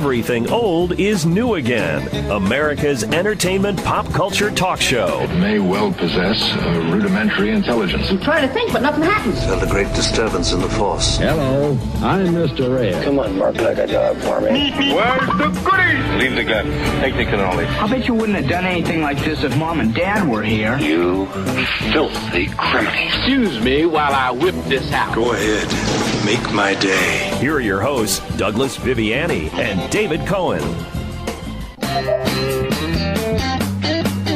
Everything old is new again. America's entertainment pop culture talk show. It may well possess a rudimentary intelligence. I'm trying to think, but nothing happens. Felt a great disturbance in the force. Hello, I'm Mr. Red. Come on, Mark, like a job for me. Where's the goodies? Leave the gun. Take the cannoli. I bet you wouldn't have done anything like this if Mom and Dad were here. You filthy criminal. Excuse me while I whip this out. Go ahead. Make my day. Here are your hosts, Douglas Viviani and David Cohen.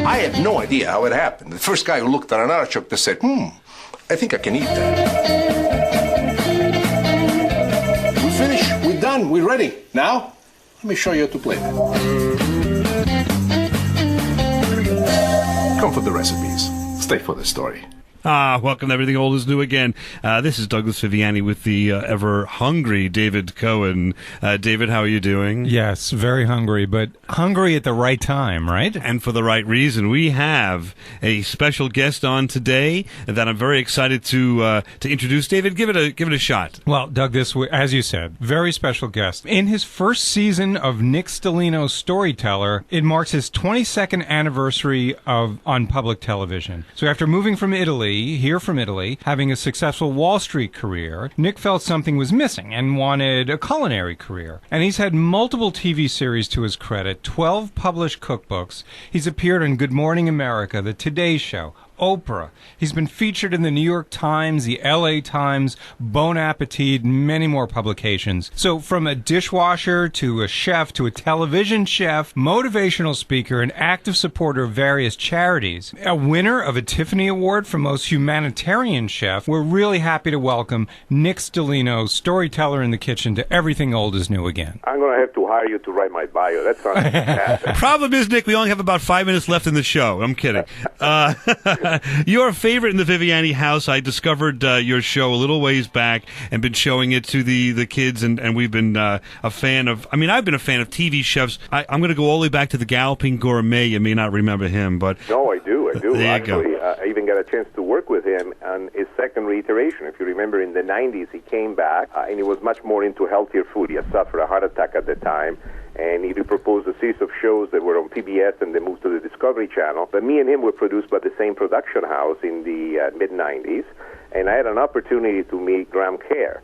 I had no idea how it happened. The first guy who looked at an artichoke that said, I think I can eat that. We finished. We're done. We're ready. Now, let me show you how to play that. Come for the recipes. Stay for the story. Welcome to Everything Old is New Again. This is Douglas Viviani with the ever-hungry David Cohen. David, how are you doing? Yes, very hungry, but hungry at the right time, right? And for the right reason. We have a special guest on today that I'm very excited to introduce. David, give it a shot. Well, Doug, this, as you said, very special guest. In his first season of Nick Stellino's Storyteller, it marks his 22nd anniversary on public television. So after moving from Italy, having a successful Wall Street career, Nick felt something was missing and wanted a culinary career. And he's had multiple TV series to his credit, 12 published cookbooks. He's appeared on Good Morning America, The Today Show, Oprah. He's been featured in the New York Times, the LA Times, Bon Appetit, and many more publications. So from a dishwasher to a chef to a television chef, motivational speaker, and active supporter of various charities, a winner of a Tiffany Award for Most Humanitarian Chef, we're really happy to welcome Nick Stellino, Storyteller in the Kitchen, to Everything Old is New Again. I'm going to have to hire you to write my bio. That sounds fantastic. Problem is, Nick, we only have about 5 minutes left in the show. I'm kidding. You're a favorite in the Viviani house. I discovered your show a little ways back and been showing it to the kids, and we've been a fan of, I've been a fan of TV chefs. I'm going to go all the way back to the Galloping Gourmet. You may not remember him, but... No, I do. There Actually, I even got a chance to work with him on his second reiteration. If you remember, in the 90s, he came back, and he was much more into healthier food. He had suffered a heart attack at the time, and he proposed a series of shows that were on PBS and they moved to the Discovery Channel. But me and him were produced by the same production house in the mid-90s, and I had an opportunity to meet Graham Kerr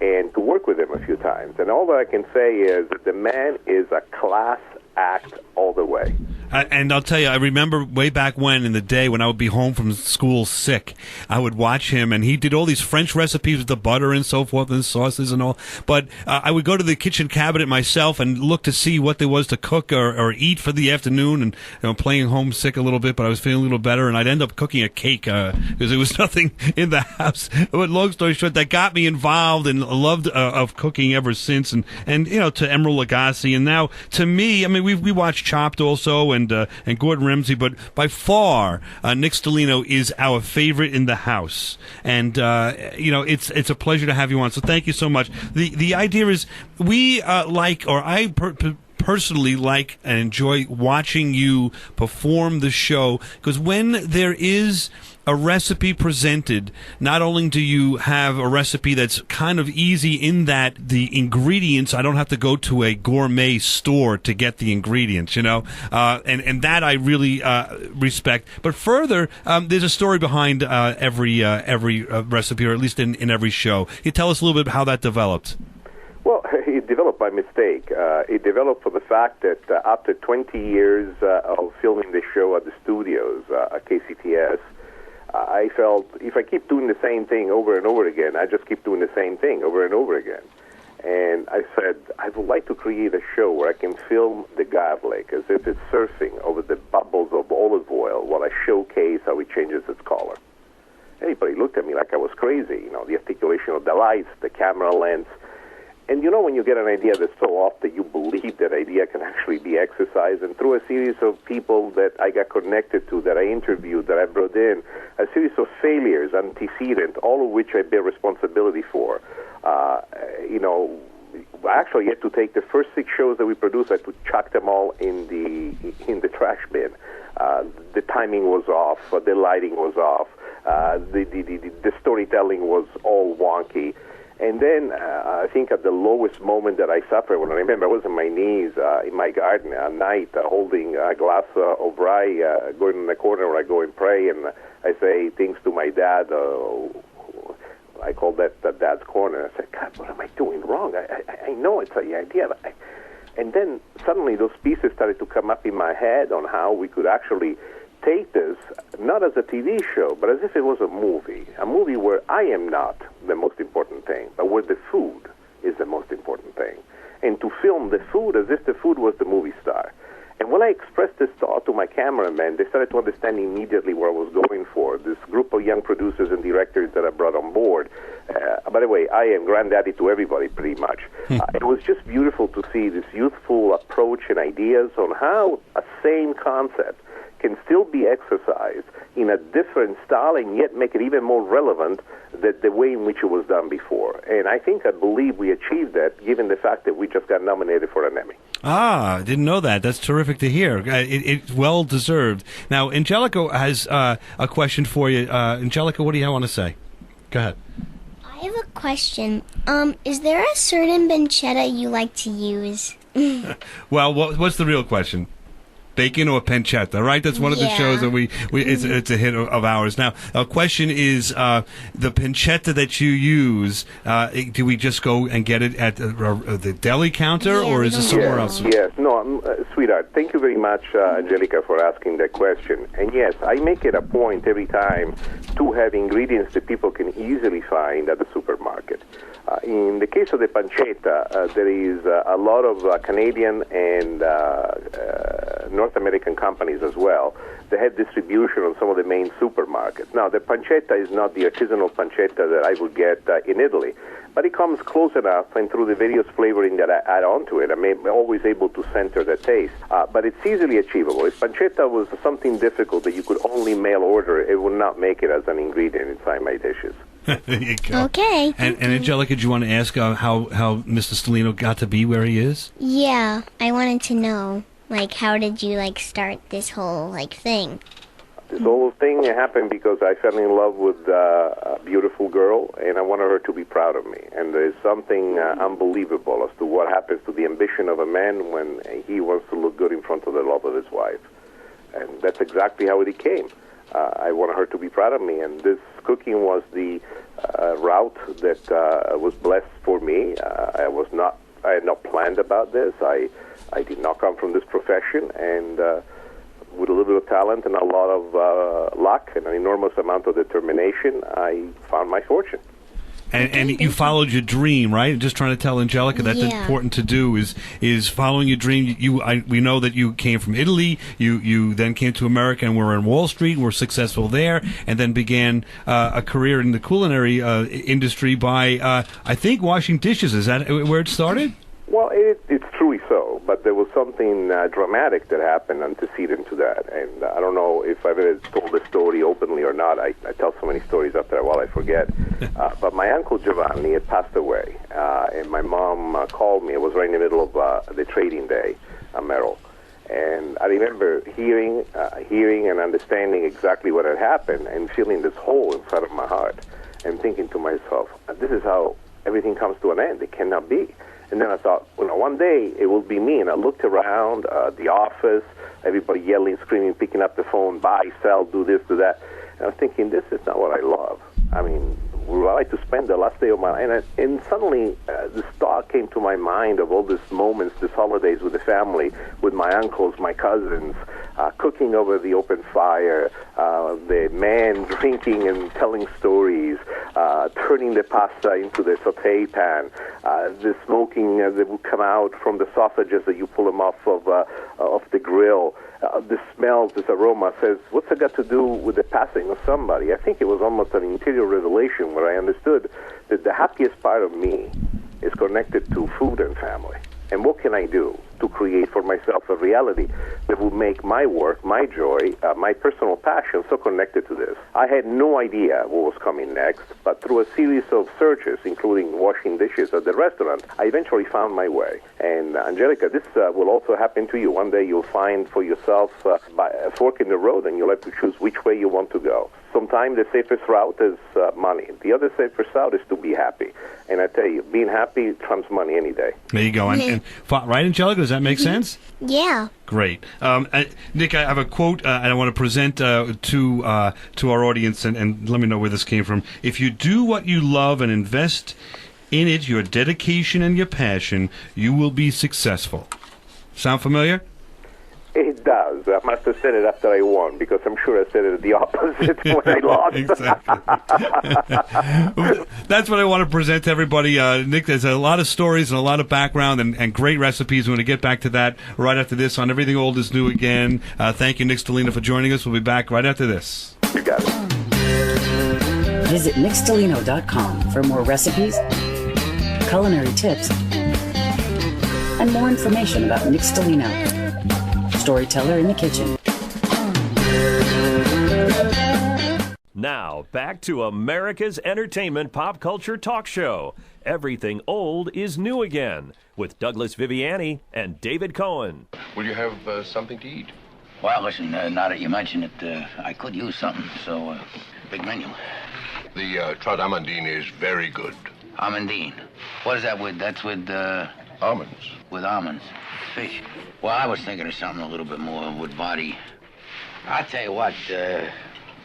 and to work with him a few times. And all that I can say is that the man is a class act all the way. And I'll tell you, I remember way back when, in the day when I would be home from school sick, I would watch him, and he did all these French recipes with the butter and so forth and sauces and all. But I would go to the kitchen cabinet myself and look to see what there was to cook or eat for the afternoon, and playing homesick a little bit, but I was feeling a little better, and I'd end up cooking a cake because there was nothing in the house. But long story short, that got me involved and loved of cooking ever since, and to Emeril Lagasse, and now to me, we watched Chopped also, and Gordon Ramsay, but by far Nick Stellino is our favorite in the house, and it's a pleasure to have you on. So thank you so much. The idea is I personally like and enjoy watching you perform the show, because when there is a recipe presented, not only do you have a recipe that's kind of easy in that the ingredients, I don't have to go to a gourmet store to get the ingredients, and that I really respect. But further, there's a story behind every recipe, or at least in every show. Can you tell us a little bit how that developed? Well, it developed by mistake. It developed for the fact that after 20 years of filming the show at the studios at KCTS, I felt if I keep doing the same thing over and over again, I just keep doing the same thing over and over again. And I said, I would like to create a show where I can film the garlic as if it's surfing over the bubbles of olive oil while I showcase how it changes its color. Everybody looked at me like I was crazy, the articulation of the lights, the camera lens. And when you get an idea that's so off that you believe that idea can actually be exercised, and through a series of people that I got connected to, that I interviewed, that I brought in, a series of failures, antecedent, all of which I bear responsibility for. I actually had to take the first 6 shows that we produced, I had to chuck them all in the trash bin. The timing was off, the lighting was off, the storytelling was all wonky. And then I think at the lowest moment that I suffered, when I remember I was on my knees in my garden at night holding a glass of rye, going in the corner where I go and pray, and I say things to my dad. I call that Dad's corner. I said, God, what am I doing wrong? I know it's an idea. And then suddenly those pieces started to come up in my head on how we could actually take this, not as a TV show, but as if it was a movie where I am not the most important thing, but where the food is the most important thing. And to film the food as if the food was the movie star. And when I expressed this thought to my cameraman, they started to understand immediately where I was going for. This group of young producers and directors that I brought on board. By the way, I am granddaddy to everybody, pretty much. It was just beautiful to see this youthful approach and ideas on how a same concept can still be exercised in a different style and yet make it even more relevant than the way in which it was done before. And I believe we achieved that given the fact that we just got nominated for an Emmy. Ah, I didn't know that. That's terrific to hear. It's well deserved. Now, Angelica has a question for you. Angelica, what do you want to say? Go ahead. I have a question. Is there a certain pancetta you like to use? Well, what's the real question? Bacon or pancetta, right? That's one of the shows that it's a hit of ours. Now, a question is, the pancetta that you use, do we just go and get it at the deli counter, or is it somewhere else? Yes. No, sweetheart, thank you very much, Angelica, for asking that question. And yes, I make it a point every time to have ingredients that people can easily find at the supermarket. In the case of the pancetta, there is a lot of Canadian and North American companies as well that have distribution on some of the main supermarkets. Now, the pancetta is not the artisanal pancetta that I would get in Italy, but it comes close enough, and through the various flavoring that I add onto it, I'm always able to center the taste. But it's easily achievable. If pancetta was something difficult that you could only mail order, it would not make it as an ingredient inside my dishes. There you go. Okay. And Angelica, do you want to ask how Mr. Stellino got to be where he is? Yeah, I wanted to know, how did you, start this whole, thing? This whole thing happened because I fell in love with a beautiful girl, and I wanted her to be proud of me. And there's something unbelievable as to what happens to the ambition of a man when he wants to look good in front of the love of his wife. And that's exactly how it came. I wanted her to be proud of me, and this cooking was the route that was blessed for me. I had not planned about this. I did not come from this profession, and with a little bit of talent and a lot of luck and an enormous amount of determination, I found my fortune. And you followed your dream, right? Just trying to tell Angelica that's important to do is following your dream. We know that you came from Italy. You then came to America and were on Wall Street and were successful there, and then began a career in the culinary industry by I think washing dishes. Is that where it started? Well, it's truly so, but there was something dramatic that happened antecedent to that, and I don't know if I've ever told the story openly or not. I tell so many stories after a while I forget. But my uncle Giovanni had passed away, and my mom called me. It was right in the middle of the trading day at Merrill, and I remember hearing and understanding exactly what had happened and feeling this hole inside of my heart and thinking to myself, this is how everything comes to an end. It cannot be. And then I thought, one day it will be me. And I looked around the office, everybody yelling, screaming, picking up the phone, buy, sell, do this, do that. And I was thinking, this is not what I love. I mean, would I like to spend the last day of my life? And suddenly this thought came to my mind of all these moments, these holidays with the family, with my uncles, my cousins, cooking over the open fire, the man drinking and telling stories, turning the pasta into the sauté pan, the smoking that would come out from the sausages that you pull them off of the grill. The smells, this aroma says, what's it got to do with the passing of somebody? I think it was almost an interior revelation where I understood that the happiest part of me is connected to food and family. And what can I do to create for myself a reality that will make my work, my joy, my personal passion so connected to this? I had no idea what was coming next, but through a series of searches, including washing dishes at the restaurant, I eventually found my way. And Angelica, this will also happen to you. One day you'll find for yourself a fork in the road, and you'll have to choose which way you want to go. sometimes the safest route is money. The other safest route is to be happy. And I tell you, being happy trumps money any day. There you go. Right, Angelica? Does that make sense? Yeah. Great. Nick, I have a quote I want to present to our audience, and let me know where this came from. If you do what you love and invest in it, your dedication and your passion, you will be successful. Sound familiar? It does. I must have said it after I won, because I'm sure I said it the opposite when I lost. Exactly. That's what I want to present to everybody. Nick, there's a lot of stories and a lot of background and great recipes. We're going to get back to that right after this on Everything Old is New Again. Thank you, Nick Stellino, for joining us. We'll be back right after this. You got it. Visit nickstellino.com for more recipes, culinary tips, and more information about Nick Stellino, storyteller in the kitchen. Now, back to America's entertainment pop culture talk show. Everything Old is New Again, with Douglas Viviani and David Cohen. Will you have something to eat? Well, listen, now that you mention it, I could use something, so big menu. The trout amandine is very good. Amandine. What is that with? That's with, Almonds. with almonds. Fish. Well, I was thinking of something a little bit more with body. I'll tell you what, if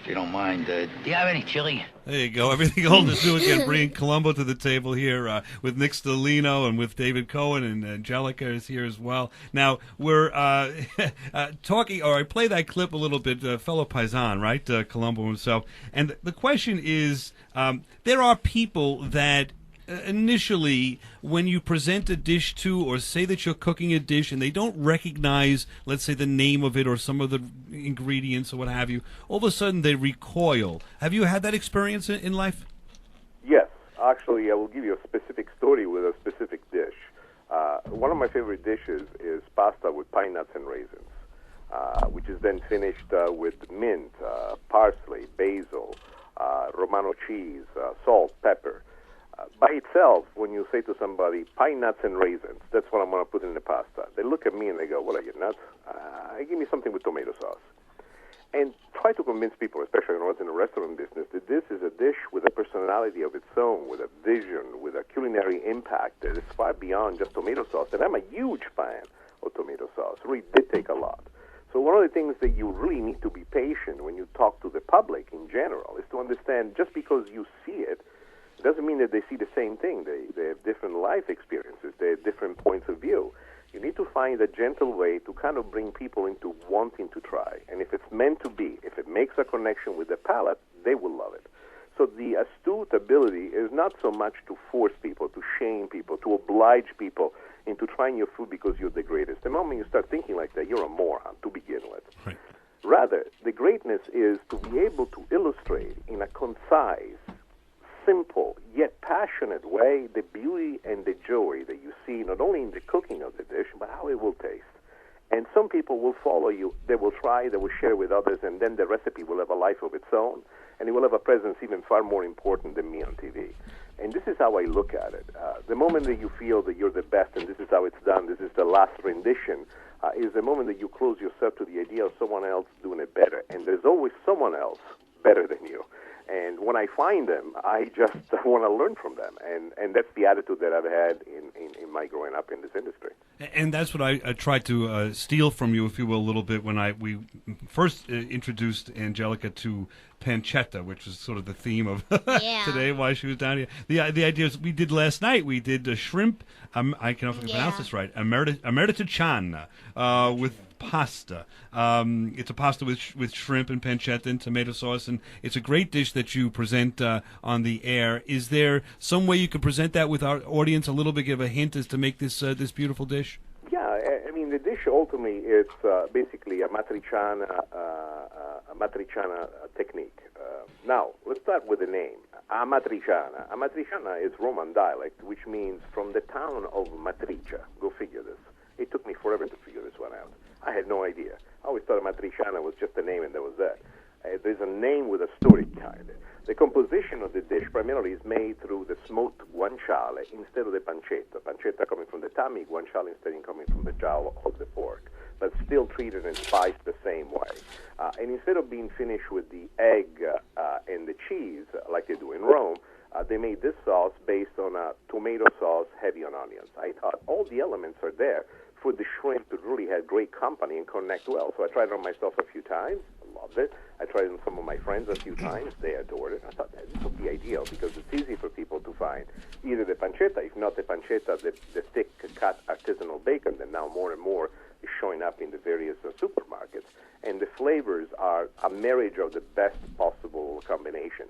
you don't mind, do you have any chili? There you go. Everything Old is New Again. Bringing Columbo to the table here with Nick Stellino and with David Cohen, and Angelica is here as well. Now, we're talking, or I play that clip a little bit, fellow paisan, right? Columbo himself. And the question is, there are people that initially, when you present a dish to, or say that you're cooking a dish and they don't recognize, let's say, the name of it or some of the ingredients or what have you, all of a sudden they recoil. Have you had that experience in life? Yes. Actually, I will give you a specific story with a specific dish. One of my favorite dishes is pasta with pine nuts and raisins, which is then finished with mint, parsley, basil, Romano cheese, salt, pepper. By itself, when you say to somebody, pine nuts and raisins, that's what I'm going to put in the pasta. They look at me and they go, what are you, nuts? Give me something with tomato sauce. And try to convince people, especially when I was in the restaurant business, that this is a dish with a personality of its own, with a vision, with a culinary impact that is far beyond just tomato sauce. And I'm a huge fan of tomato sauce. It really did take a lot. So one of the things that you really need to be patient when you talk to the public in general is to understand just because you see it, doesn't mean that they see the same thing. They have different life experiences. They have different points of view. You need to find a gentle way to kind of bring people into wanting to try. And if it's meant to be, if it makes a connection with the palate, they will love it. So the astute ability is not so much to force people, to shame people, to oblige people into trying your food because you're the greatest. The moment you start thinking like that, you're a moron to begin with. Right. Rather, the greatness is to be able to illustrate in a concise, simple yet passionate way the beauty and the joy that you see not only in the cooking of the dish, but how it will taste. And some people will follow you. They will try, they will share with others, and then the recipe will have a life of its own, and it will have a presence even far more important than me on TV. And this is how I look at it. The moment that you feel that you're the best and this is how it's done, this is the last rendition, is the moment that you close yourself to the idea of someone else doing it better. And there's always someone else better than you. And when I find them, I just want to learn from them. And that's the attitude that I've had in my growing up in this industry. And that's what I tried to steal from you, if you will, a little bit when we first introduced Angelica to pancetta, which is sort of the theme of today, why she was down here. The idea is we did last night, we did shrimp, I can often pronounce this right, amaretticciana with pasta. It's a pasta with shrimp and pancetta and tomato sauce, and it's a great dish that you present on the air. Is there some way you could present that with our audience, a little bit, give a hint as to make this this beautiful dish? Yeah, I mean, the dish ultimately is basically a matriciana technique. Now, let's start with the name. Amatriciana. Amatriciana is Roman dialect, which means from the town of Matricia. Go figure this. It took me forever to figure this one out. I had no idea. I always thought Amatriciana was just a name and that was that. There's a name with a story behind it. The composition of the dish primarily is made through the smoked guanciale instead of the pancetta. Pancetta coming from the tummy, guanciale instead coming from the jowl of the pork, but still treated and spiced the same way. And instead of being finished with the egg they made this sauce based on a tomato sauce heavy on onions. I thought all the elements are there for the shrimp to really have great company and connect well. So I tried it on myself a few times. I loved it. I tried it on some of my friends a few times. They adored it. I thought this would be ideal because it's easy for people to find either the pancetta, if not the pancetta, the thick cut artisanal bacon that now more and more is showing up in the various supermarkets. And the flavors are a marriage of the best possible combination.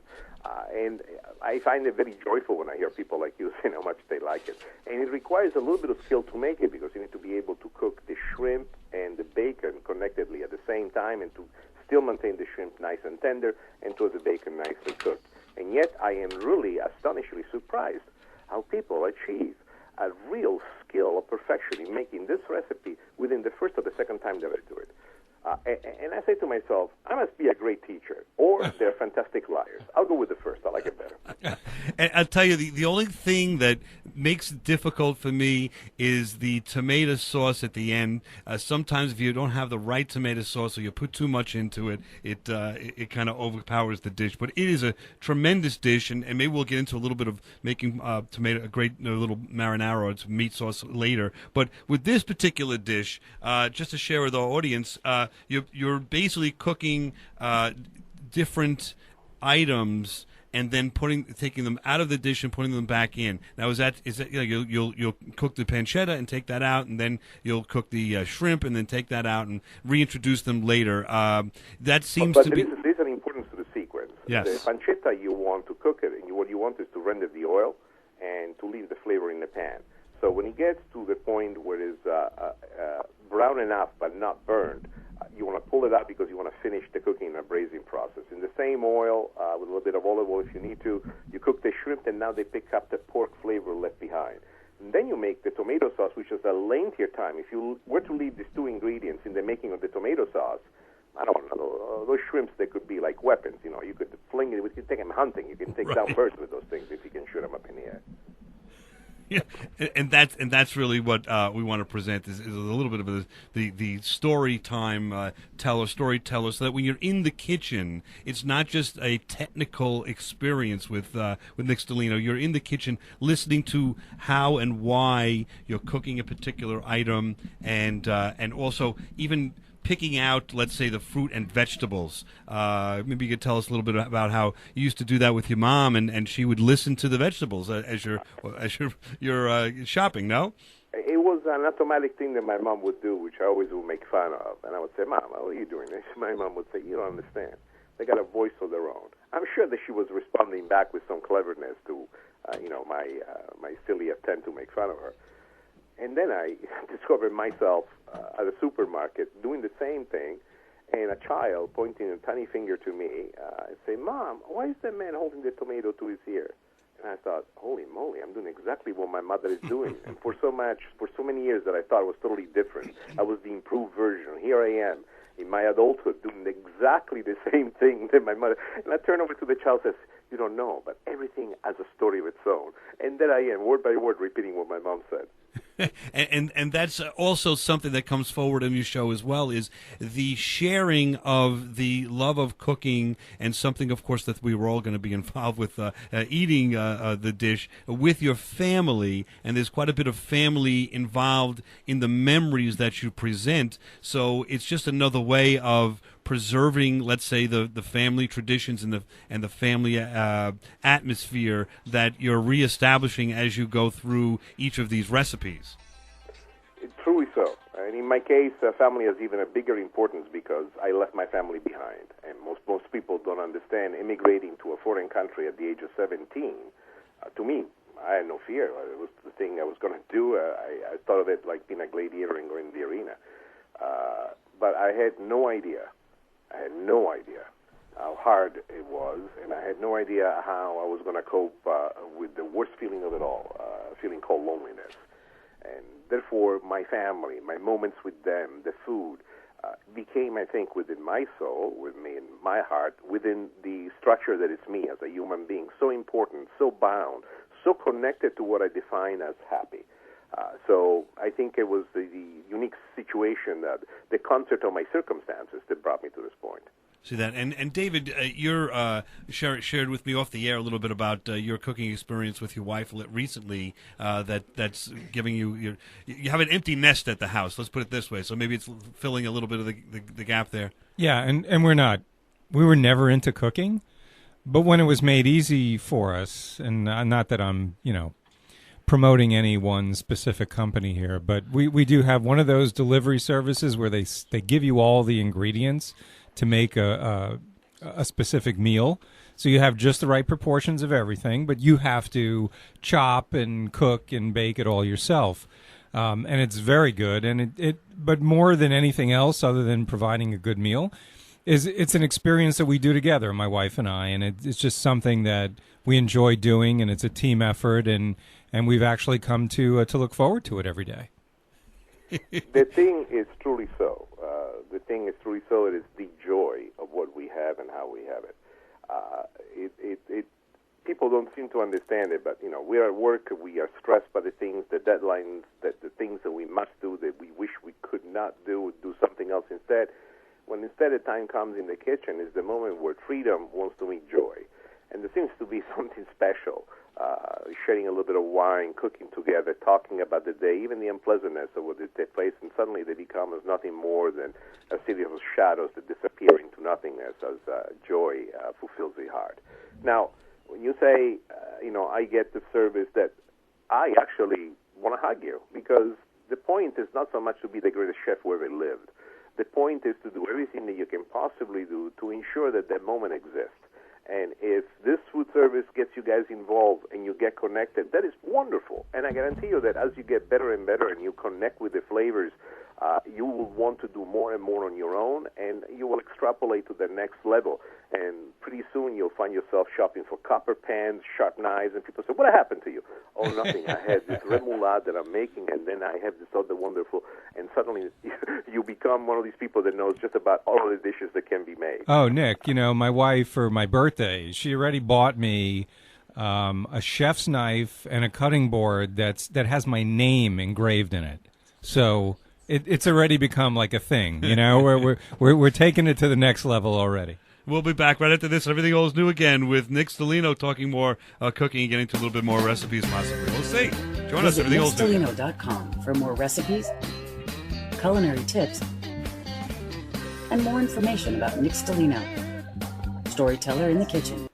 And I find it very joyful when I hear people like you saying how much they like it. And it requires a little bit of skill to make it because you need to be able to cook the shrimp and the bacon connectedly at the same time and to still maintain the shrimp nice and tender and to have the bacon nicely cooked. And yet I am really astonishingly surprised how people achieve a real skill of perfection in making this recipe within the first or the second time that I do it. And I say to myself, I must be a great teacher, or they're fantastic liars. I'll go with the first. I like it better. And I'll tell you, the only thing that makes it difficult for me is the tomato sauce at the end. Sometimes if you don't have the right tomato sauce or you put too much into it, it kind of overpowers the dish. But it is a tremendous dish, and maybe we'll get into a little bit of making tomato a great little marinara or meat sauce later. But with this particular dish, just to share with our audience, you're basically cooking different items and then taking them out of the dish and putting them back in. Now, is that you'll cook the pancetta and take that out, and then you'll cook the shrimp and then take that out and reintroduce them later. That seems to be. But there's an importance to the sequence. Yes. The pancetta, you want to cook it, and what you want is to render the oil and to leave the flavor in the pan. So when it gets to the point where it's brown enough but not burned, you want to pull it out because you want to finish the cooking in a braising process. In the same oil, with a little bit of olive oil if you need to, you cook the shrimp, and now they pick up the pork flavor left behind. And then you make the tomato sauce, which is a lengthier time. If you were to leave these two ingredients in the making of the tomato sauce, I don't know, those shrimps, they could be like weapons. You know, you could fling it, you could take them hunting. You can take down birds with those things if you can shoot them up in the air. Yeah, and that's really what we want to present is a little bit of the story time storyteller, so that when you're in the kitchen, it's not just a technical experience with Nick Stellino. You're in the kitchen listening to how and why you're cooking a particular item, and also even picking out, let's say, the fruit and vegetables. Maybe you could tell us a little bit about how you used to do that with your mom, and she would listen to the vegetables as you're shopping. No, it was an automatic thing that my mom would do, which I always would make fun of. And I would say, "Mom, what are you doing?" And my mom would say, "You don't understand. They got a voice of their own." I'm sure that she was responding back with some cleverness to, my silly attempt to make fun of her. And then I discovered myself at a supermarket doing the same thing, and a child pointing a tiny finger to me and say, "Mom, why is that man holding the tomato to his ear?" And I thought, holy moly, I'm doing exactly what my mother is doing. And for so many years that I thought was totally different, I was the improved version. Here I am in my adulthood doing exactly the same thing that my mother. And I turn over to the child and says, "You don't know, but everything has a story of its own." And then I am, word by word, repeating what my mom said. and that's also something that comes forward in your show as well, is the sharing of the love of cooking, and something, of course, that we were all going to be involved with eating the dish with your family. And there's quite a bit of family involved in the memories that you present. So it's just another way of preserving, let's say, the family traditions and the family atmosphere that you're reestablishing as you go through each of these recipes. Truly so. And in my case, family has even a bigger importance because I left my family behind. And most people don't understand immigrating to a foreign country at the age of 17. To me, I had no fear. It was the thing I was going to do. I thought of it like being a gladiator and going to the arena. But I had no idea how hard it was, and I had no idea how I was going to cope with the worst feeling of it all, a feeling called loneliness. And therefore, my family, my moments with them, the food, became, I think, within my soul, with me in my heart, within the structure that is me as a human being, so important, so bound, so connected to what I define as happy. So I think it was the unique situation, that the concert of my circumstances that brought me to this point. See that, and David, you're shared with me off the air a little bit about your cooking experience with your wife recently. That's giving you have an empty nest at the house. Let's put it this way. So maybe it's filling a little bit of the gap there. Yeah, and we were never into cooking, but when it was made easy for us, and not that I'm promoting any one specific company here, but we do have one of those delivery services where they give you all the ingredients to make a specific meal. So you have just the right proportions of everything, but you have to chop and cook and bake it all yourself. And it's very good. And but more than anything else, other than providing a good meal, it's an experience that we do together, my wife and I. And it's just something that we enjoy doing, and it's a team effort, and we've actually come to look forward to it every day. The thing is truly so. It is the joy of what we have and how we have it. People don't seem to understand it, but we are at work. We are stressed by the things, the deadlines, the things that we must do that we wish we could not do something else instead. When instead the time comes in the kitchen, is the moment where freedom wants to meet joy, and there seems to be something special. Sharing a little bit of wine, cooking together, talking about the day, even the unpleasantness of what did take place, and suddenly they become as nothing more than a series of shadows that disappear into nothingness as joy fulfills the heart. Now, when you say, I get the service, that I actually want to hug you, because the point is not so much to be the greatest chef who ever lived. The point is to do everything that you can possibly do to ensure that that moment exists. And if this food service gets you guys involved and you get connected, that is wonderful. And I guarantee you that as you get better and better and you connect with the flavors, you will want to do more and more on your own, and you will extrapolate to the next level. And pretty soon you'll find yourself shopping for copper pans, sharp knives, and people say, what happened to you? Oh, nothing. I had this remoulade that I'm making, and then I have this other wonderful, and suddenly you become one of these people that knows just about all of the dishes that can be made. Oh, Nick, my wife, for my birthday, she already bought me a chef's knife and a cutting board that has my name engraved in it. So it's already become like a thing, we're taking it to the next level already. We'll be back right after this. Everything Old is New again with Nick Stellino talking more cooking and getting to a little bit more recipes possibly. We'll see. Join us. Everything Old is New. NickStellino.com for more recipes, culinary tips, and more information about Nick Stellino, storyteller in the kitchen.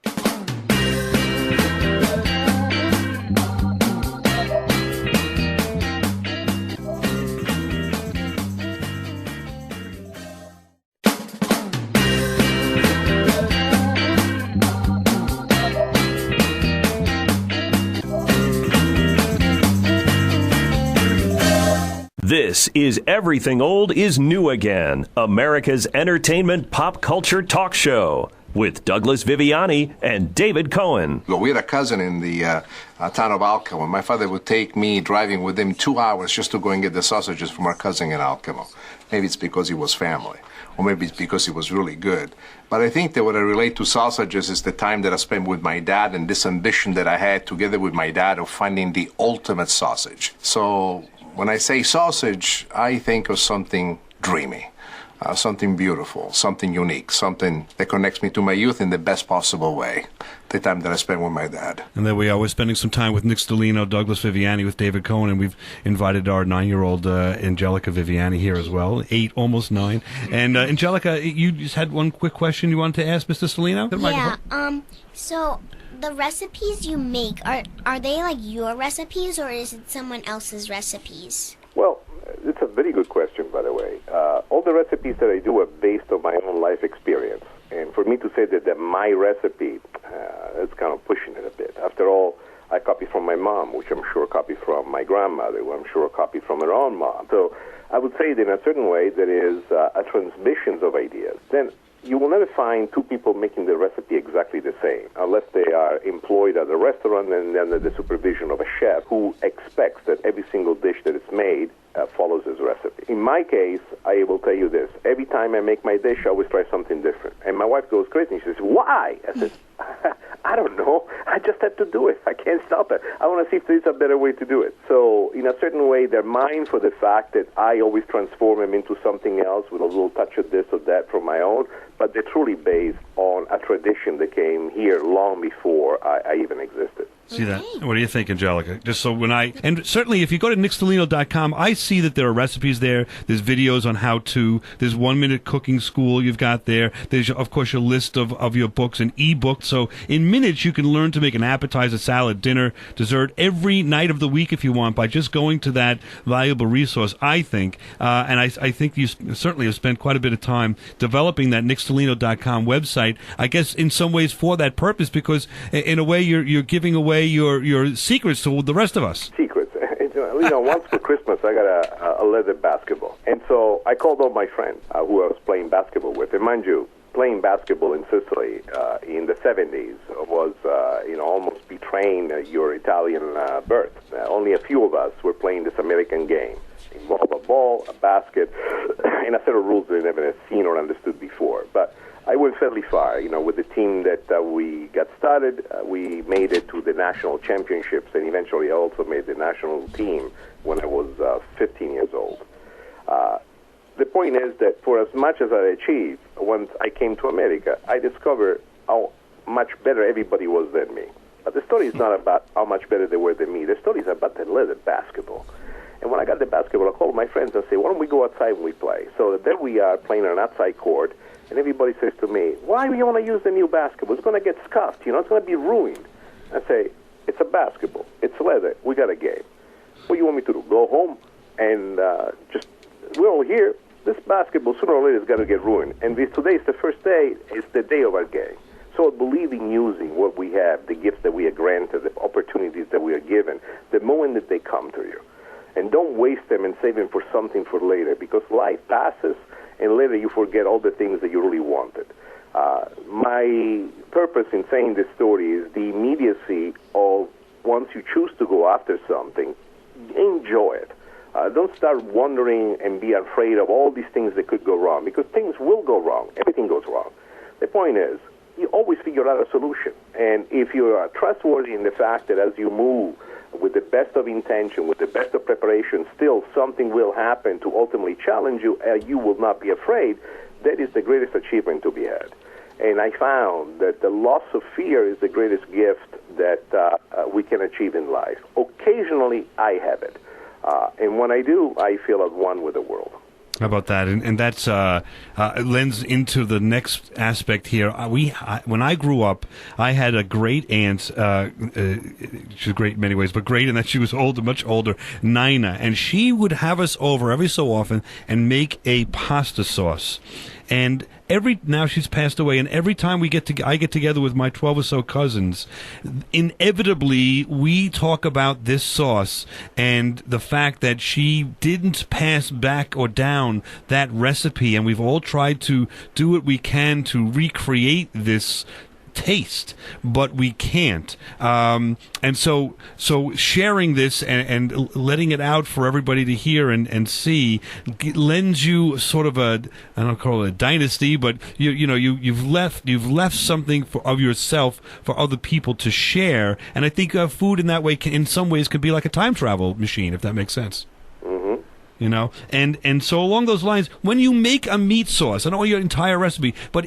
This is Everything Old is New Again, America's entertainment pop culture talk show with Douglas Viviani and David Cohen. We had a cousin in the town of Alcamo. My father would take me driving with him 2 hours just to go and get the sausages from our cousin in Alcamo. Maybe it's because he was family, or maybe it's because he was really good. But I think that what I relate to sausages is the time that I spent with my dad and this ambition that I had together with my dad of finding the ultimate sausage. So when I say sausage, I think of something dreamy, something beautiful, something unique, something that connects me to my youth in the best possible way, the time that I spent with my dad. And there we are. We're spending some time with Nick Stellino, Douglas Viviani, with David Cohen, and we've invited our 9-year-old Angelica Viviani here as well, 8, almost 9. And Angelica, you just had one quick question you wanted to ask Mr. Stellino? Yeah, so the recipes you make, are they like your recipes, or is it someone else's recipes? Well, it's a very good question, by the way. All the recipes that I do are based on my own life experience. And for me to say that they're my recipe, it's kind of pushing it a bit. After all, I copy from my mom, which I'm sure copied from my grandmother, who I'm sure copied from her own mom. So I would say that in a certain way there is a transmission of ideas. Then you will never find two people making the recipe exactly the same, unless they are employed at a restaurant and under the supervision of a chef who expects that every single dish that is made follows his recipe. In my case, I will tell you this. Every time I make my dish, I always try something different. And my wife goes crazy, and she says, why? I said, I I don't know. I just had to do it. I can't stop it. I want to see if there's a better way to do it. So, in a certain way, they're mine for the fact that I always transform them into something else with a little touch of this or that from my own, but they're truly based on a tradition that came here long before I even existed. See that? What do you think, Angelica? Just so and certainly if you go to nickstellino.com, I see that there are recipes there. There's videos on how to. There's 1-minute cooking school you've got there. There's, of course, your list of your books and e-books. So in minutes, you can learn to make an appetizer, salad, dinner, dessert every night of the week if you want by just going to that valuable resource, I think. And I think you certainly have spent quite a bit of time developing that nickstellino.com website, I guess in some ways for that purpose, because in a way you're giving away your secrets to the rest of us. Secrets. Once for Christmas, I got a leather basketball. And so I called all my friends who I was playing basketball with. And mind you, playing basketball in Sicily in the 70s was, almost betraying your Italian birth. Only a few of us were playing this American game. It involved a ball, a basket, and a set of rules that I never had seen or understood before. But I went fairly far, with the team that we got started. We made it to the national championships, and eventually I also made the national team when I was 15 years old. The point is that for as much as I achieved, once I came to America, I discovered how much better everybody was than me. But the story is not about how much better they were than me. The story is about the leather basketball. And when I got the basketball, I called my friends and said, why don't we go outside and we play? So there we are playing on an outside court. And everybody says to me, why do you want to use the new basketball? It's going to get scuffed, it's going to be ruined. I say, it's a basketball. It's leather. We got a game. What do you want me to do? Go home and we're all here. This basketball, sooner or later, is going to get ruined. And today is the first day. It's the day of our game. So I believe in using what we have, the gifts that we are granted, the opportunities that we are given, the moment that they come to you. And don't waste them and save them for something for later, because life passes, and later you forget all the things that you really wanted. My purpose in saying this story is the immediacy of once you choose to go after something, enjoy it. Don't start wondering and be afraid of all these things that could go wrong, because things will go wrong. Everything goes wrong. The point is, you always figure out a solution. And if you are trustworthy in the fact that as you move with the best of intention, with the best of preparation, still something will happen to ultimately challenge you, you will not be afraid, that is the greatest achievement to be had. And I found that the loss of fear is the greatest gift that we can achieve in life. Occasionally, I have it. And when I do, I feel at one with the world. How about that? And that's lends into the next aspect here. When I grew up, I had a great aunt. She was great in many ways, but great in that she was older, much older, Nina. And she would have us over every so often and make a pasta sauce. And now she's passed away, and every time I get together with my 12 or so cousins, inevitably we talk about this sauce and the fact that she didn't pass back or down that recipe, and we've all tried to do what we can to recreate this taste, but we can't. And so sharing this and letting it out for everybody to hear and see lends you sort of I don't call it a dynasty, but you've left something of yourself for other people to share. And I think food in that way in some ways could be like a time travel machine, if that makes sense. And so along those lines, when you make a meat sauce, I don't know your entire recipe, but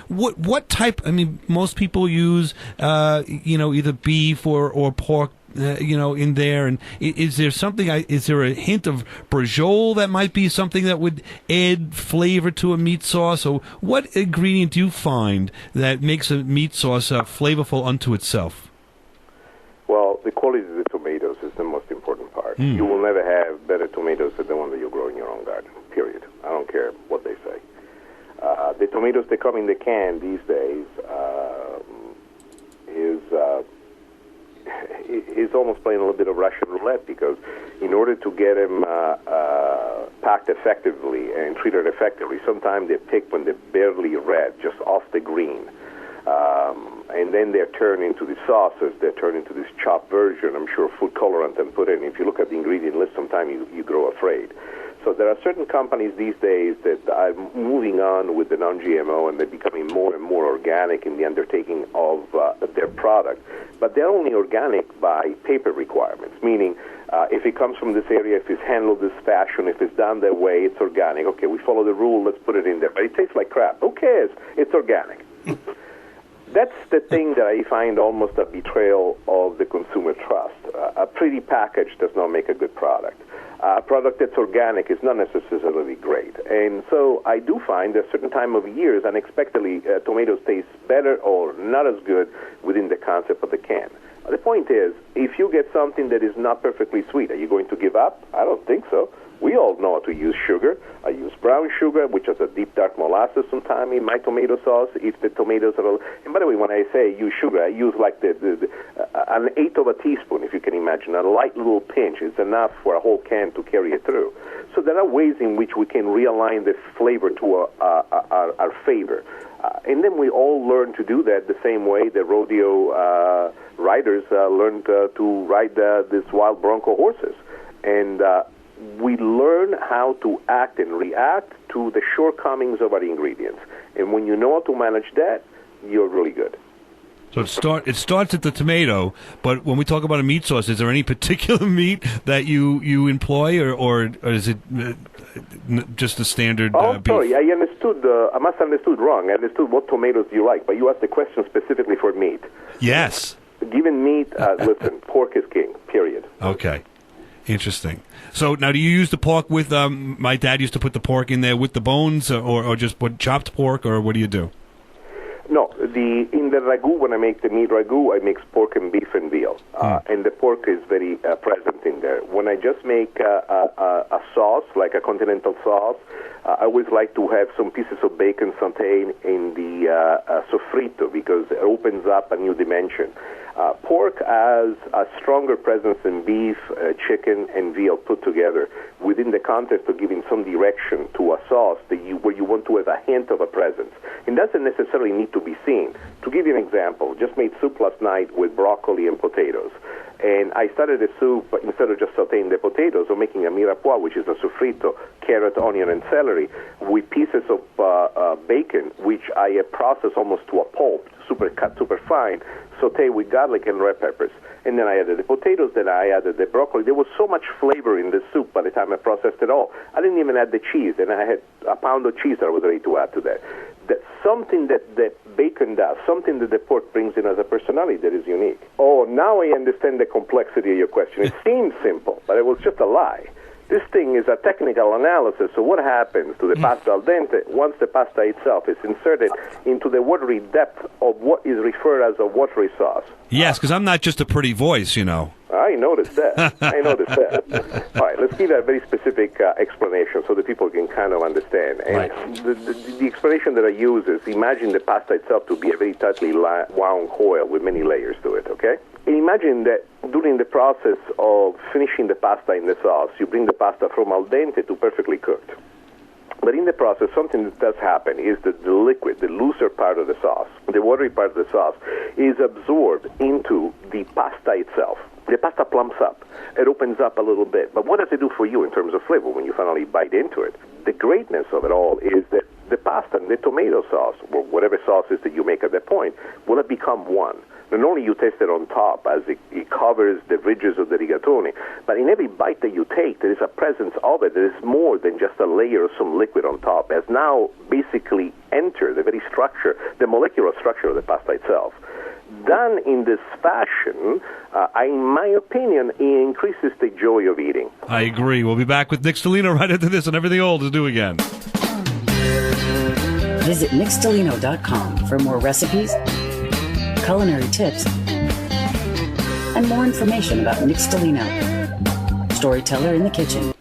what type? I mean, most people use either beef or pork, in there. And is there something? Is there a hint of brajol that might be something that would add flavor to a meat sauce? Or what ingredient do you find that makes a meat sauce flavorful unto itself? Well, the quality of the tomatoes is the most important part. You will never have better tomatoes than the one that you grow in your own garden, period. I don't care what they say. The tomatoes that come in the can these days is almost playing a little bit of Russian roulette, because in order to get them packed effectively and treated effectively, sometimes they're picked when they're barely red, just off the green. And then they're turned into the sauces. They're turned into this chopped version. I'm sure food colorant and put in. If you look at the ingredient list, sometimes you grow afraid. So there are certain companies these days that are moving on with the non-GMO, and they're becoming more and more organic in the undertaking of their product, but they're only organic by paper requirements, meaning if it comes from this area, if it's handled this fashion, if it's done that way, it's organic. Okay, we follow the rule, let's put it in there. But it tastes like crap. Who cares? It's organic. That's the thing that I find almost a betrayal of the consumer trust. A pretty package does not make a good product. A product that's organic is not necessarily great. And so I do find that a certain time of years, unexpectedly, tomatoes taste better or not as good within the concept of the can. The point is, if you get something that is not perfectly sweet, are you going to give up? I don't think so. We all know how to use sugar. I use brown sugar, which is a deep dark molasses sometimes in my tomato sauce. If the tomatoes are, and by the way, when I say use sugar, I use like an eighth of a teaspoon, if you can imagine, a light little pinch. It's enough for a whole can to carry it through. So there are ways in which we can realign the flavor to our favor. And then we all learn to do that the same way the rodeo riders learned to ride these wild bronco horses. And we learn how to act and react to the shortcomings of our ingredients. And when you know how to manage that, you're really good. So it starts at the tomato, but when we talk about a meat sauce, is there any particular meat that you employ, or is it just the standard I'm beef? sorry, I must have understood wrong. I understood what tomatoes you like, but you asked the question specifically for meat. Yes. Given meat, listen, pork is king, period. Okay. Interesting. So now, do you use the pork with? My dad used to put the pork in there with the bones, or just put chopped pork, or what do you do? No, in the ragu, when I make the meat ragu, I mix pork and beef and veal, and the pork is very present in there. When I just make a sauce, like a continental sauce, I always like to have some pieces of bacon sautéed in the sofrito because it opens up a new dimension. Pork has a stronger presence than beef, chicken, and veal put together within the context of giving some direction to a sauce where you want to have a hint of a presence. It doesn't necessarily need to be seen. To give you an example, just made soup last night with broccoli and potatoes. And I started the soup, instead of just sautéing the potatoes, or making a mirepoix, which is a sofrito, carrot, onion, and celery, with pieces of bacon, which I process almost to a pulp, cut super fine, sauté with garlic and red peppers. And then I added the potatoes, then I added the broccoli. There was so much flavor in the soup by the time I processed it all. I didn't even add the cheese, and I had a pound of cheese that I was ready to add to that. That's something that bacon does, something that the pork brings in as a personality that is unique. Oh, now I understand the complexity of your question. It seems simple, but it was just a lie. This thing is a technical analysis. So what happens to the pasta al dente once the pasta itself is inserted into the watery depth of what is referred as a watery sauce? Yes, because I'm not just a pretty voice, you know. I noticed that. All right, let's give a very specific explanation so that people can kind of understand. And the explanation that I use is imagine the pasta itself to be a very tightly wound coil with many layers to it, okay? And imagine that during the process of finishing the pasta in the sauce, you bring the pasta from al dente to perfectly cooked. But in the process, something that does happen is that the liquid, the looser part of the sauce, the watery part of the sauce, is absorbed into the pasta itself. The pasta plumps up. It opens up a little bit. But what does it do for you in terms of flavor when you finally bite into it? The greatness of it all is that the pasta and the tomato sauce, or whatever sauce is that you make at that point, will have become one. Not only you taste it on top as it covers the ridges of the rigatoni, but in every bite that you take, there is a presence of it. There is more than just a layer of some liquid on top. It has now basically entered the very structure, the molecular structure of the pasta itself. Done in this fashion, in my opinion, it increases the joy of eating. I agree. We'll be back with Nick Stellino right after this, and everything old is new again. Visit nickstellino.com for more recipes, culinary tips, and more information about Nick Stellino, storyteller in the kitchen.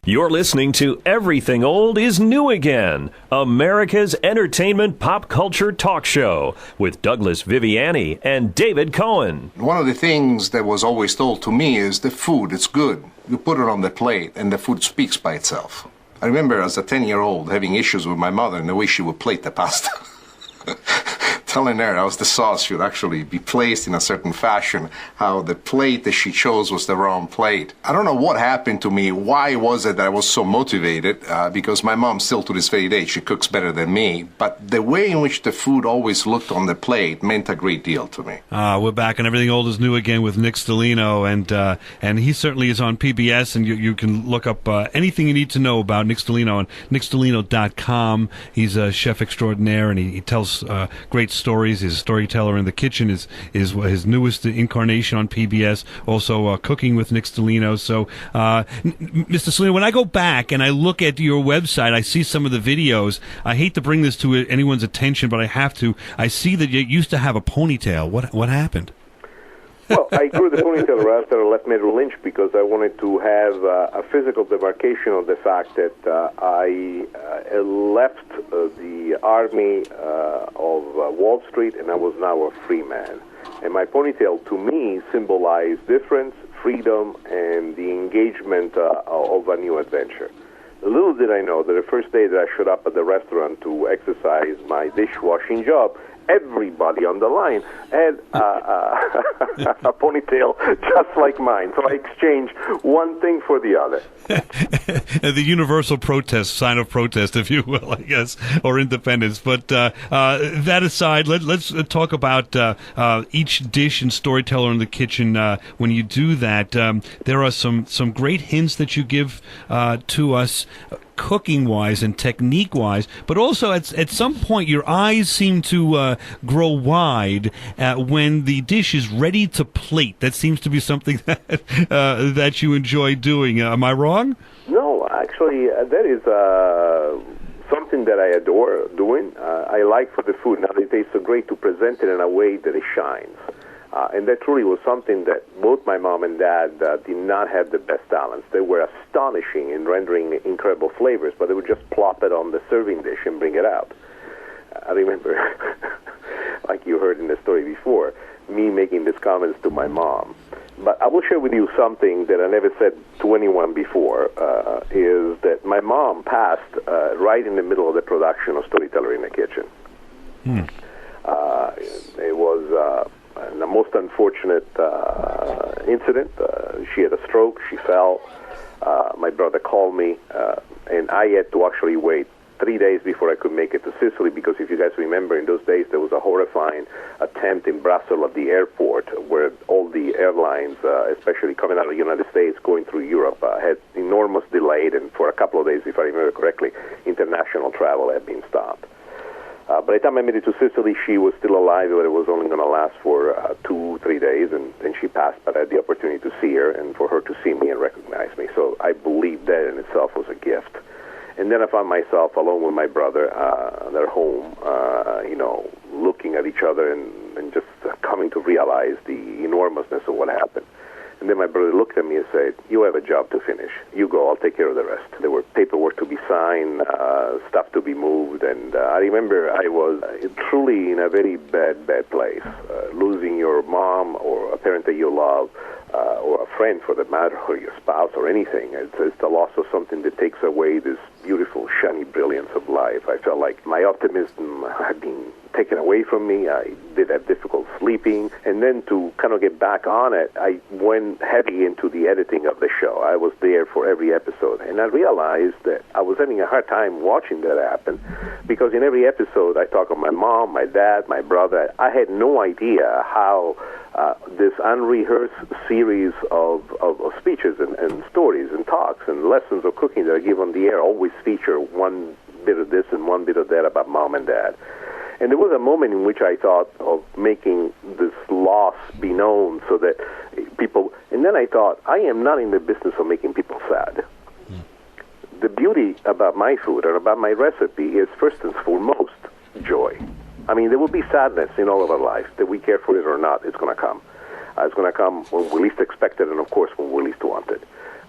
You're listening to Everything Old is New Again, America's entertainment pop culture talk show with Douglas Viviani and David Cohen. One of the things that was always told to me is the food, it's good. You put it on the plate and the food speaks by itself. I remember as a 10-year-old having issues with my mother and the way she would plate the pasta. telling her how the sauce should actually be placed in a certain fashion, how the plate that she chose was the wrong plate. I don't know what happened to me. Why was it that I was so motivated? Because my mom still to this very day, she cooks better than me. But the way in which the food always looked on the plate meant a great deal to me. We're back and Everything Old is New again with Nick Stellino, and he certainly is on PBS, and you can look up anything you need to know about Nick Stellino on nickstellino.com. He's a chef extraordinaire, and he tells great stories. His Storyteller in the Kitchen is his newest incarnation on PBS. Also, Cooking with Nick Stellino. So, Mr. Stellino, when I go back and I look at your website, I see some of the videos. I hate to bring this to anyone's attention, but I have to. I see that you used to have a ponytail. What happened? Well, I grew the ponytail after I left Merrill Lynch because I wanted to have a physical demarcation of the fact that I left the army of Wall Street, and I was now a free man. And my ponytail, to me, symbolized difference, freedom, and the engagement of a new adventure. Little did I know that the first day that I showed up at the restaurant to exercise my dishwashing job, everybody on the line had a ponytail just like mine. So I exchanged one thing for the other. The universal protest, sign of protest, if you will, I guess, or independence. But that aside, let's talk about each dish and Storyteller in the Kitchen. When you do that, there are some great hints that you give to us, cooking-wise and technique-wise, but also at some point your eyes seem to grow wide when the dish is ready to plate. That seems to be something that you enjoy doing. Am I wrong? No, actually, that is something that I adore doing. I like for the food. Now, it tastes so great to present it in a way that it shines. And that truly was something that both my mom and dad did not have the best talents. They were astonishing in rendering incredible flavors, but they would just plop it on the serving dish and bring it out. I remember, like you heard in the story before, me making these comments to my mom. But I will share with you something that I never said to anyone before, is that my mom passed right in the middle of the production of Storyteller in the Kitchen. It was the most unfortunate incident. She had a stroke. She fell. My brother called me, and I had to actually wait 3 days before I could make it to Sicily, because if you guys remember, in those days there was a horrifying attempt in Brussels at the airport where all the airlines, especially coming out of the United States, going through Europe, had enormous delay, and for a couple of days, if I remember correctly, international travel had been stopped. By the time I made it to Sicily, she was still alive, but it was only going to last for 2-3 days, and then she passed. But I had the opportunity to see her and for her to see me and recognize me. So I believe that in itself was a gift. And then I found myself alone with my brother at their home, looking at each other and just coming to realize the enormousness of what happened. And then my brother looked at me and said, "You have a job to finish. You go, I'll take care of the rest." There were paperwork to be signed, stuff to be moved, and I remember I was truly in a very bad place. Losing your mom or a parent that you love, or a friend for that matter, or your spouse or anything. It's the loss of something that takes away this beautiful, shiny brilliance of life. I felt like my optimism had been taken away from me. I did have difficult sleeping. And then to kind of get back on it, I went heavy into the editing of the show. I was there for every episode. And I realized that I was having a hard time watching that happen, because in every episode I talk of my mom, my dad, my brother. I had no idea how this unrehearsed series of speeches and stories and talks and lessons of cooking that I give on the air always feature one bit of this and one bit of that about mom and dad. And there was a moment in which I thought of making this loss be known so that people... And then I thought, I am not in the business of making people sad. The beauty about my food or about my recipe is first and foremost joy. I mean, there will be sadness in all of our life, that we care for it or not. It's going to come. It's going to come when we least expect it, and of course when we least want it.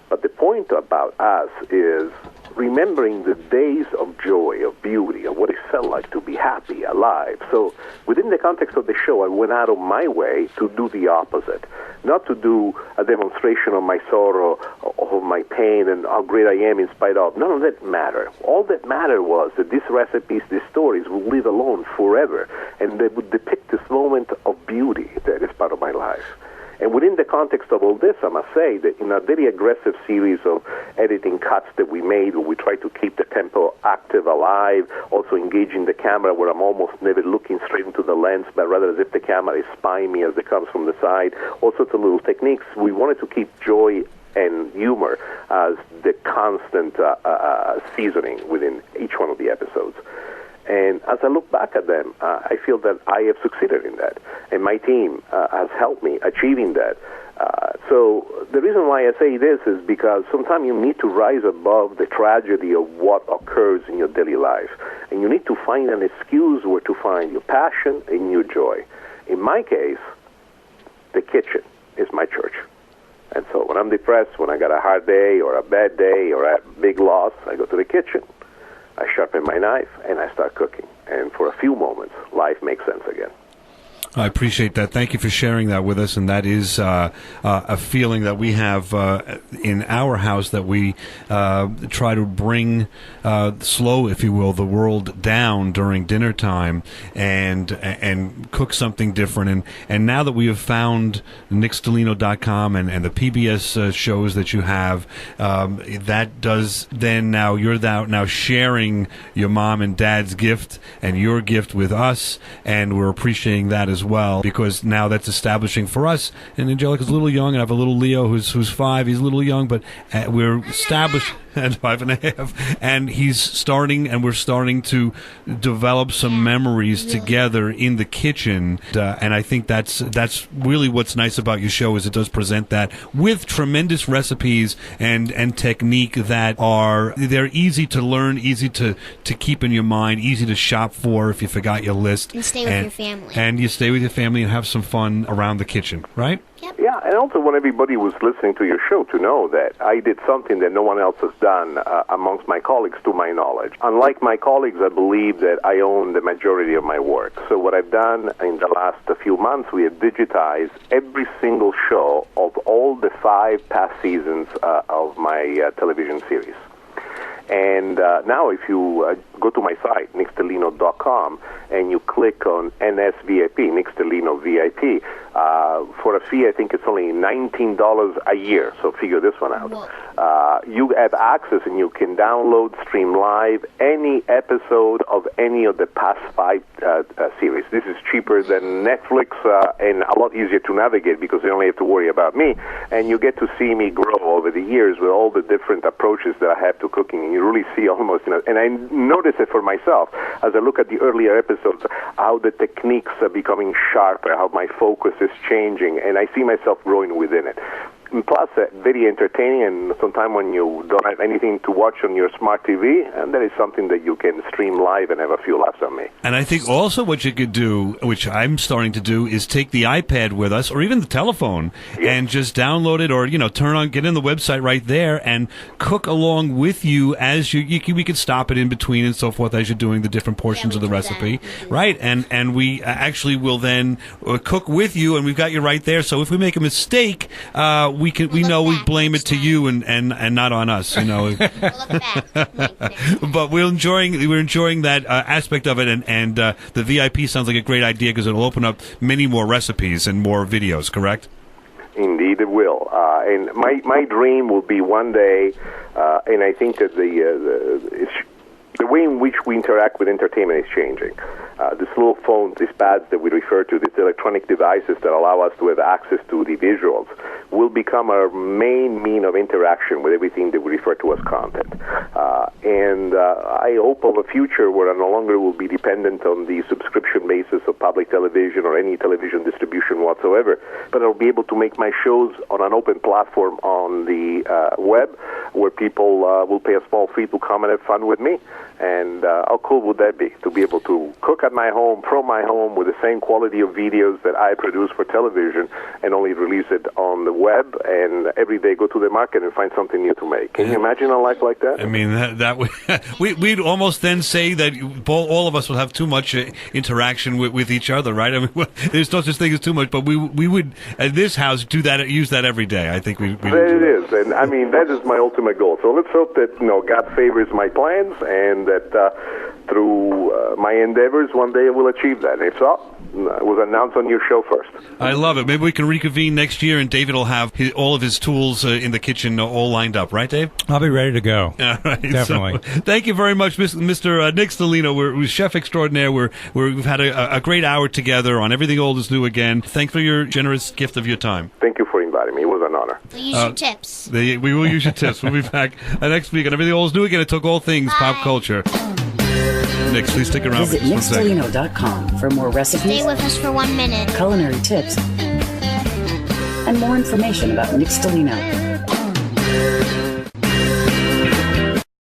But the point about us is, remembering the days of joy, of beauty, of what it felt like to be happy, alive. So within the context of the show, I went out of my way to do the opposite. Not to do a demonstration of my sorrow, of my pain, and how great I am in spite of. None of that mattered. All that mattered was that these recipes, these stories would live alone forever, and they would depict this moment of beauty that is part of my life. And within the context of all this, I must say that in a very aggressive series of editing cuts that we made, where we try to keep the tempo active, alive, also engaging the camera where I'm almost never looking straight into the lens, but rather as if the camera is spying me as it comes from the side, all sorts of little techniques. We wanted to keep joy and humor as the constant seasoning within each one of the episodes. And as I look back at them, I feel that I have succeeded in that. And my team has helped me achieving that. So the reason why I say this is because sometimes you need to rise above the tragedy of what occurs in your daily life. And you need to find an excuse where to find your passion and your joy. In my case, the kitchen is my church. And so when I'm depressed, when I got a hard day or a bad day or a big loss, I go to the kitchen. I sharpen my knife, and I start cooking. And for a few moments, life makes sense again. I appreciate that. Thank you for sharing that with us. And that is a feeling that we have in our house, that we try to bring slow, if you will, the world down during dinner time and cook something different. And now that we have found NickStellino.com and the PBS shows that you have, that does then now you're now sharing your mom and dad's gift and your gift with us, and we're appreciating that as well, because now that's establishing for us. And Angelica's a little young, and I have a little Leo who's 5. He's a little young, but we're established at 5.5, and he's starting, and we're starting to develop some memories together in the kitchen. And I think that's really what's nice about your show, is it does present that with tremendous recipes and technique that they're easy to learn, easy to keep in your mind, easy to shop for if you forgot your list. And stay with your family. And you stay with your family and have some fun around the kitchen, right? Yep. Yeah, and also want everybody who's listening to your show to know that I did something that no one else has done amongst my colleagues, to my knowledge. Unlike my colleagues, I believe that I own the majority of my work. So what I've done in the last few months, we have digitized every single show of all the 5 past seasons of my television series. And now if you go to my site, NickStellino.com, and you click on NSVIP, Nick Stellino VIP, for a fee, I think it's only $19 a year, so figure this one out. You have access, and you can download, stream live, any episode of any of the past 5 series. This is cheaper than Netflix and a lot easier to navigate, because you only have to worry about me, and you get to see me grow over the years with all the different approaches that I have to cooking, and you really see almost, and I notice it for myself as I look at the earlier episodes, how the techniques are becoming sharper, how my focus is changing, and I see myself growing within it. And plus, very entertaining, and sometimes when you don't have anything to watch on your smart TV, and that is something that you can stream live and have a few laughs on me. And I think also what you could do, which I'm starting to do, is take the iPad with us, or even the telephone, and just download it, or get in the website right there, and cook along with you as we could stop it in between and so forth as you're doing the different portions of the recipe, right? And we actually will then cook with you, and we've got you right there. So if we make a mistake, we know we blame it to you and not on us, But we're enjoying that aspect of it, and the VIP sounds like a great idea, because it'll open up many more recipes and more videos. Correct? Indeed, it will. And my dream will be one day, and I think that the way in which we interact with entertainment is changing. These little phones, these pads that we refer to, these electronic devices that allow us to have access to the visuals, will become our main mean of interaction with everything that we refer to as content. And I hope of a future where I no longer will be dependent on the subscription basis of public television or any television distribution whatsoever, but I'll be able to make my shows on an open platform on the web where people will pay a small fee to come and have fun with me. And how cool would that be, to be able to cook at my home, from my home, with the same quality of videos that I produce for television, and only release it on the web, and every day go to the market and find something new to make. Can you imagine a life like that? I mean, that would, we'd almost then say that all of us will have too much interaction with each other, right? I mean, there's no such thing as too much, but we would, at this house, use that every day. I think we There it is, and I mean, that is my ultimate goal. So let's hope that, God favors my plans, and that through my endeavors, one day I will achieve that. If so, it was announced on your show first. I love it. Maybe we can reconvene next year, and David will have all of his tools in the kitchen all lined up, right, Dave? I'll be ready to go. All right, definitely. So, thank you very much, Mr. Nick Stellino. We're chef extraordinaire. We've had a great hour together on Everything Old is New Again. Thanks for your generous gift of your time. Thank you for inviting me. It was an honor. We'll use your tips. We will use your tips. We'll be back next week on Everything Old is New Again. It took all things pop culture. Nick, please stick around. Visit NickStellino.com for more recipes. Stay with us for 1 minute. Culinary tips. And more information about Nick Stellino.